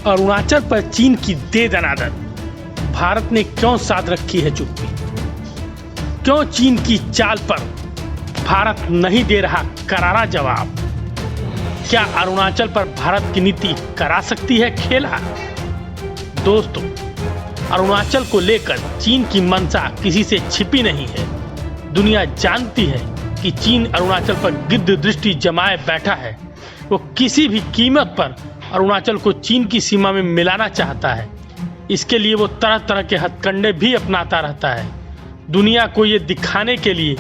अरुणाचल पर चीन की दे दनादन, भारत ने क्यों साध रखी है चुप्पी? क्यों चीन की चाल पर भारत नहीं दे रहा करारा जवाब? क्या अरुणाचल पर भारत की नीति करा सकती है खेला? दोस्तों, अरुणाचल को लेकर चीन की मंशा किसी से छिपी नहीं है। दुनिया जानती है कि चीन अरुणाचल पर गिद्ध दृष्टि जमाए बैठा है। वो किसी भी कीमत पर अरुणाचल को चीन की सीमा में मिलाना चाहता है। इसके लिए वो तरह तरह के हथकंडे भी अपनाता रहता है, दुनिया को ये दिखाने के लिए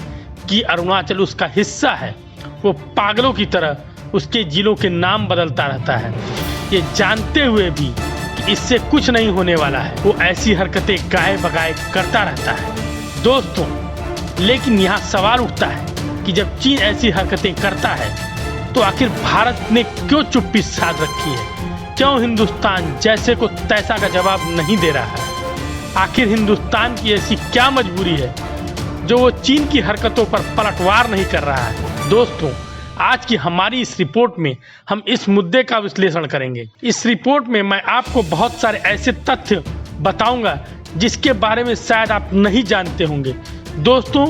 कि अरुणाचल उसका हिस्सा है। वो पागलों की तरह उसके जिलों के नाम बदलता रहता है, ये जानते हुए भी कि इससे कुछ नहीं होने वाला है। वो ऐसी हरकतें गाए बगाए करता रहता है। दोस्तों, लेकिन यहाँ सवाल उठता है कि जब चीन ऐसी हरकतें करता है तो आखिर भारत ने क्यों चुप्पी साध रखी है? क्यों हिंदुस्तान जैसे को तैसा का जवाब नहीं दे रहा है? आखिर हिंदुस्तान की ऐसी क्या मजबूरी है जो वो चीन की हरकतों पर पलटवार नहीं कर रहा है? दोस्तों, आज की हमारी इस रिपोर्ट में हम इस मुद्दे का विश्लेषण करेंगे। इस रिपोर्ट में मैं आपको बहुत सारे ऐसे तथ्य बताऊंगा जिसके बारे में शायद आप नहीं जानते होंगे। दोस्तों,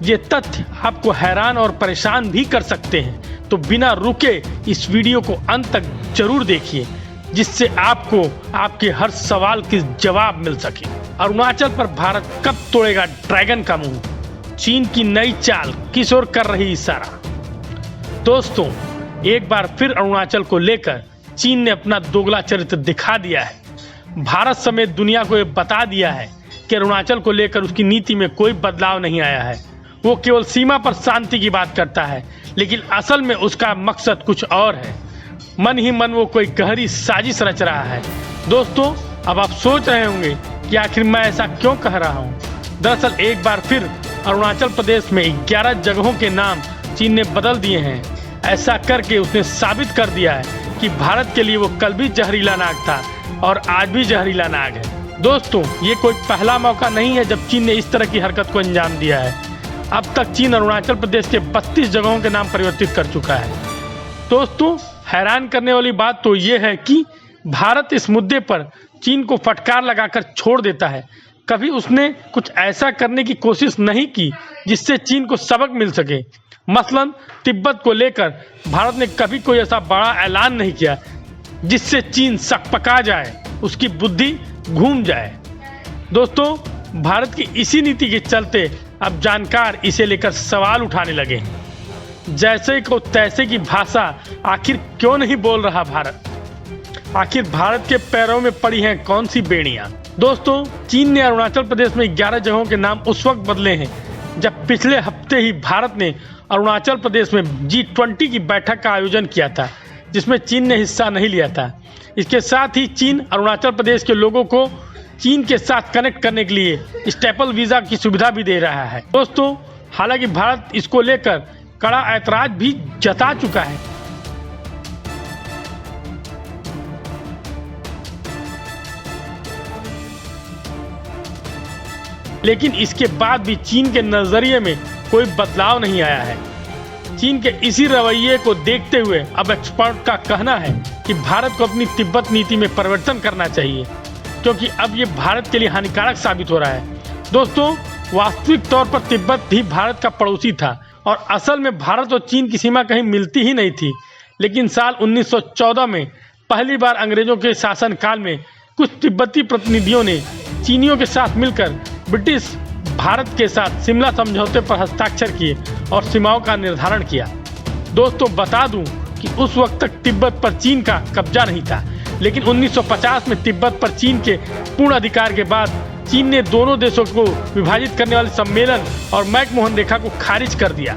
ये तथ्य आपको हैरान और परेशान भी कर सकते हैं, तो बिना रुके इस वीडियो को अंत तक जरूर देखिए, जिससे आपको आपके हर सवाल के जवाब मिल सके। अरुणाचल पर भारत कब तोड़ेगा ड्रैगन का मुंह? चीन की नई चाल किस ओर कर रही इशारा? दोस्तों, एक बार फिर अरुणाचल को लेकर चीन ने अपना दोगला चरित्र दिखा दिया है। भारत समेत दुनिया को ये बता दिया है कि अरुणाचल को लेकर उसकी नीति में कोई बदलाव नहीं आया है। वो केवल सीमा पर शांति की बात करता है, लेकिन असल में उसका मकसद कुछ और है। मन ही मन वो कोई गहरी साजिश रच रहा है। दोस्तों, अब आप सोच रहे होंगे कि आखिर मैं ऐसा क्यों कह रहा हूँ। दरअसल एक बार फिर अरुणाचल प्रदेश में 11 जगहों के नाम चीन ने बदल दिए हैं। ऐसा करके उसने साबित कर दिया है कि भारत के लिए वो कल भी जहरीला नाग था और आज भी जहरीला नाग है। दोस्तों, ये कोई पहला मौका नहीं है जब चीन ने इस तरह की हरकत को अंजाम दिया है। अब तक चीन अरुणाचल प्रदेश के 32 जगहों के नाम परिवर्तित कर चुका है। दोस्तों, हैरान करने वाली बात तो ये है कि भारत इस मुद्दे पर चीन को फटकार लगाकर छोड़ देता है। कभी उसने कुछ ऐसा करने की कोशिश नहीं की जिससे चीन को सबक मिल सके। मसलन तिब्बत को लेकर भारत ने कभी कोई ऐसा बड़ा ऐलान नहीं किया जिससे चीन सकपका जाए, उसकी बुद्धि घूम जाए। दोस्तों, भारत की इसी नीति के चलते अब जानकार इसे लेकर सवाल उठाने लगे हैं। जैसे को तैसे की भाषा आखिर क्यों नहीं बोल रहा भारत? आखिर भारत के पैरों में पड़ी हैं कौन सी बेड़ियां? दोस्तों, चीन ने अरुणाचल प्रदेश में 11 जगहों के नाम उस वक्त बदले हैं जब पिछले हफ्ते ही भारत ने अरुणाचल प्रदेश में G20 की बैठक का आयोजन किया था, जिसमें चीन ने हिस्सा नहीं लिया था। इसके साथ ही चीन अरुणाचल प्रदेश के लोगों को चीन के साथ कनेक्ट करने के लिए स्टेपल वीज़ा की सुविधा भी दे रहा है। दोस्तों, हालांकि भारत इसको लेकर कड़ा ऐतराज भी जता चुका है, लेकिन इसके बाद भी चीन के नजरिए में कोई बदलाव नहीं आया है। चीन के इसी रवैये को देखते हुए अब एक्सपर्ट का कहना है कि भारत को अपनी तिब्बत नीति में परिवर्तन करना चाहिए, क्योंकि अब ये भारत के लिए हानिकारक साबित हो रहा है। दोस्तों, वास्तविक तौर पर तिब्बत भी भारत का पड़ोसी था और असल में भारत और चीन की सीमा कहीं मिलती ही नहीं थी। लेकिन साल 1914 में पहली बार अंग्रेजों के शासनकाल में कुछ तिब्बती प्रतिनिधियों ने चीनियों के साथ मिलकर ब्रिटिश भारत के साथ शिमला समझौते पर हस्ताक्षर किए और सीमाओं का निर्धारण किया। दोस्तों, बता दूं कि उस वक्त तक तिब्बत पर चीन का कब्जा नहीं था, लेकिन 1950 में तिब्बत पर चीन के पूर्ण अधिकार के बाद चीन ने दोनों देशों को विभाजित करने वाले सम्मेलन और मैकमोहन रेखा को खारिज कर दिया।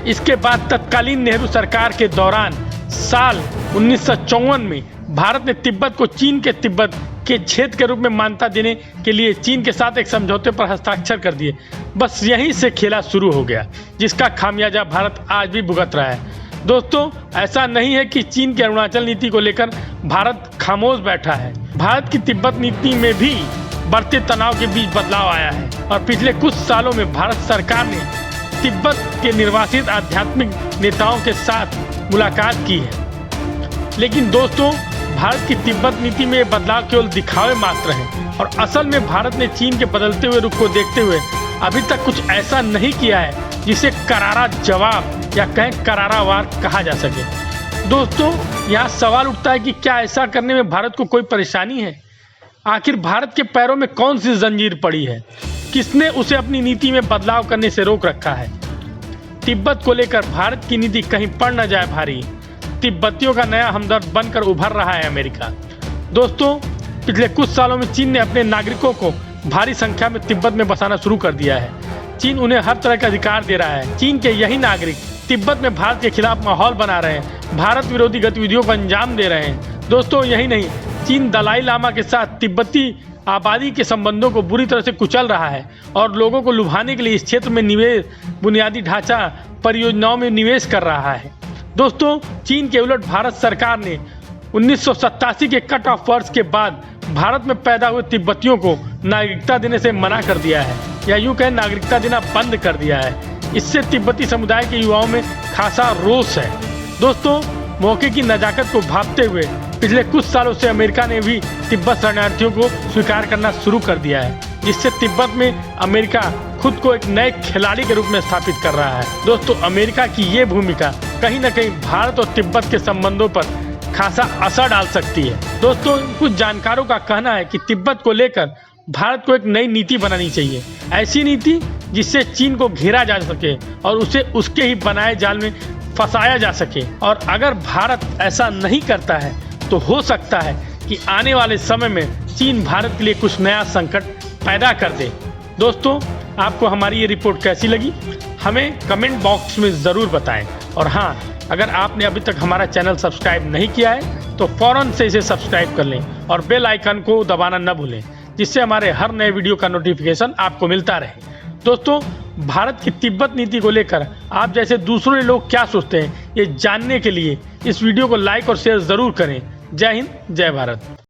इसके बाद तत्कालीन नेहरू सरकार के दौरान साल 1954 में भारत ने तिब्बत को चीन के तिब्बत के क्षेत्र के रूप में मान्यता देने के लिए चीन के साथ एक समझौते पर हस्ताक्षर कर दिए। बस यहीं से खेला शुरू हो गया, जिसका खामियाजा भारत आज भी भुगत रहा है। दोस्तों, ऐसा नहीं है कि चीन की अरुणाचल नीति को लेकर भारत खामोश बैठा है। भारत की तिब्बत नीति में भी बढ़ते तनाव के बीच बदलाव आया है और पिछले कुछ सालों में भारत सरकार ने तिब्बत के निर्वासित आध्यात्मिक नेताओं के साथ मुलाकात की है। लेकिन दोस्तों, भारत की तिब्बत नीति में ये बदलाव केवल दिखावे मात्र है और असल में भारत ने चीन के बदलते हुए रुख को देखते हुए अभी तक कुछ ऐसा नहीं किया है जिसे करारा जवाब या कहें करारा वार कहा जा सके। दोस्तों, यहाँ सवाल उठता है कि क्या ऐसा करने में भारत को कोई परेशानी है? आखिर भारत के पैरों में कौन सी जंजीर पड़ी है? किसने उसे अपनी नीति में बदलाव करने से रोक रखा है? तिब्बत को लेकर भारत की नीति कहीं पड़ न जाए भारी, तिब्बतियों का नया हमदर्द बनकर उभर रहा है अमेरिका। दोस्तों, पिछले कुछ सालों में चीन ने अपने नागरिकों को भारी संख्या में तिब्बत में बसाना शुरू कर दिया है। चीन उन्हें हर तरह का अधिकार दे रहा है। चीन के यही नागरिक तिब्बत में भारत के खिलाफ माहौल बना रहे हैं, भारत विरोधी गतिविधियों को अंजाम दे रहे हैं। दोस्तों, यही नहीं, चीन दलाई लामा के साथ तिब्बती आबादी के संबंधों को बुरी तरह से कुचल रहा है और लोगों को लुभाने के लिए इस क्षेत्र में निवेश, बुनियादी ढांचा परियोजनाओं में निवेश कर रहा है। दोस्तों, चीन के उलट भारत सरकार ने 1987 के कट ऑफ वर्ष के बाद भारत में पैदा हुए तिब्बतियों को नागरिकता देने से मना कर दिया है, या यूं कहें नागरिकता देना बंद कर दिया है। इससे तिब्बती समुदाय के युवाओं में खासा रोष है। दोस्तों, मौके की नजाकत को भांपते हुए पिछले कुछ सालों से अमेरिका ने भी तिब्बत शरणार्थियों को स्वीकार करना शुरू कर दिया है, जिससे तिब्बत में अमेरिका खुद को एक नए खिलाड़ी के रूप में स्थापित कर रहा है। दोस्तों, अमेरिका की ये भूमिका कहीं न कहीं भारत और तिब्बत के संबंधों पर खासा असर डाल सकती है। दोस्तों, कुछ जानकारों का कहना है कि तिब्बत को लेकर भारत को एक नई नीति बनानी चाहिए, ऐसी नीति जिससे चीन को घेरा जा सके और उसे उसके ही बनाए जाल में फंसाया जा सके। और अगर भारत ऐसा नहीं करता है तो हो सकता है कि आने वाले समय में चीन भारत के लिए कुछ नया संकट पैदा कर दे। दोस्तों, आपको हमारी ये रिपोर्ट कैसी लगी हमें कमेंट बॉक्स में ज़रूर बताएं। और हाँ, अगर आपने अभी तक हमारा चैनल सब्सक्राइब नहीं किया है तो फ़ौरन से इसे सब्सक्राइब कर लें और बेल आइकन को दबाना न भूलें, जिससे हमारे हर नए वीडियो का नोटिफिकेशन आपको मिलता रहे। दोस्तों, भारत की तिब्बत नीति को लेकर आप जैसे दूसरे लोग क्या सोचते हैं, ये जानने के लिए इस वीडियो को लाइक और शेयर ज़रूर करें। जय हिंद, जय भारत।